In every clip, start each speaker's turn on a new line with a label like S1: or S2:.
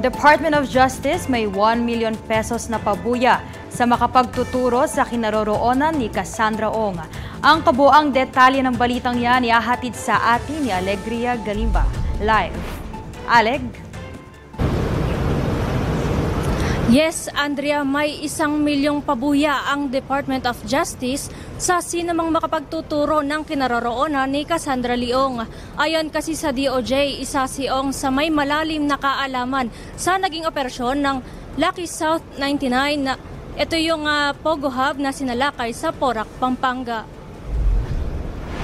S1: Department of Justice may 1 million pesos na pabuya sa makapagtuturo sa kinaroroonan ni Cassandra Ong. Ang kabuang detalye ng balitang yan ihahatid sa atin ni Alegria Galimba. Live. Aleg?
S2: Yes, Andrea, may 1 milyong pabuya ang Department of Justice sa sinumang makapagtuturo ng kinaroroonan ni Cassandra Leong. Ayon kasi sa DOJ, isa si Ong sa may malalim na kaalaman sa naging operasyon ng Lucky South 99. Ito yung Pogo Hub na sinalakay sa Porac, Pampanga.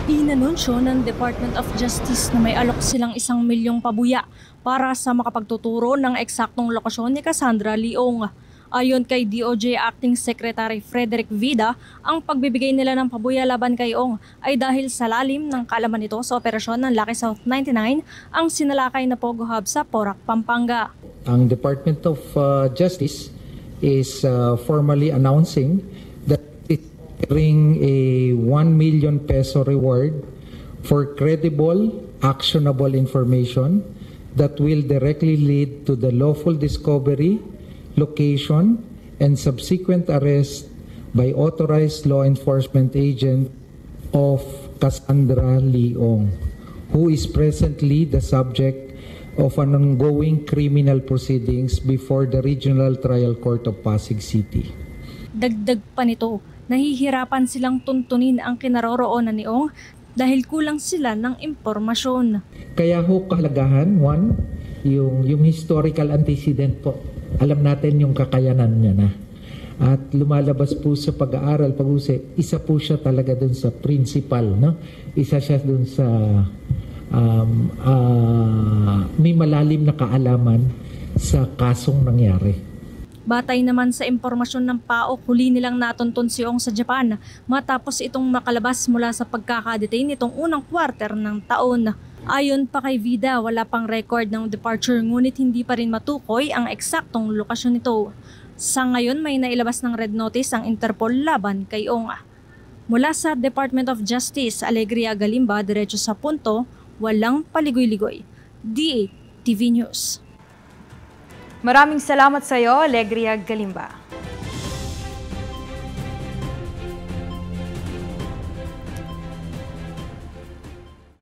S2: Inanunsyo ng Department of Justice na may alok silang 1 milyong pabuya para sa makapagtuturo ng eksaktong lokasyon ni Cassandra Leong. Ayon kay DOJ Acting Secretary Frederick Vida, ang pagbibigay nila ng pabuya laban kay Ong ay dahil sa lalim ng kaalaman nito sa operasyon ng Lucky South 99, ang sinalakay na Pogo Hub sa Porac, Pampanga.
S3: Ang Department of Justice is formally announcing that it's offering a 1 million peso reward for credible, actionable information that will directly lead to the lawful discovery, location, and subsequent arrest by authorized law enforcement agent of Cassandra Leong, who is presently the subject of an ongoing criminal proceedings before the Regional Trial Court of Pasig City.
S2: Dagdag pa nito, nahihirapan silang tuntunin ang kinaroroonan ni Ong dahil kulang sila ng impormasyon.
S3: Kaya ho kahalagahan, one, yung historical antecedent po. Alam natin yung kakayanan niya na. At lumalabas po sa pag-aaral, pag-usap, isa po siya talaga dun sa principal, no? Isa siya dun sa may malalim na kaalaman sa kasong nangyari.
S2: Batay naman sa impormasyon ng PAOK, huli nilang natuntun si Ong sa Japan matapos itong makalabas mula sa pagkakadetain nitong unang quarter ng taon. Ayon pa kay Vida, wala pang record ng departure ngunit hindi pa rin matukoy ang eksaktong lokasyon nito. Sa ngayon may nailabas ng red notice ang Interpol laban kay Ong. Mula sa Department of Justice, Alegria Galimba, diretso sa punto, walang paligoy-ligoy. DA TV News.
S1: Maraming salamat sa iyo, Alegria Galimba.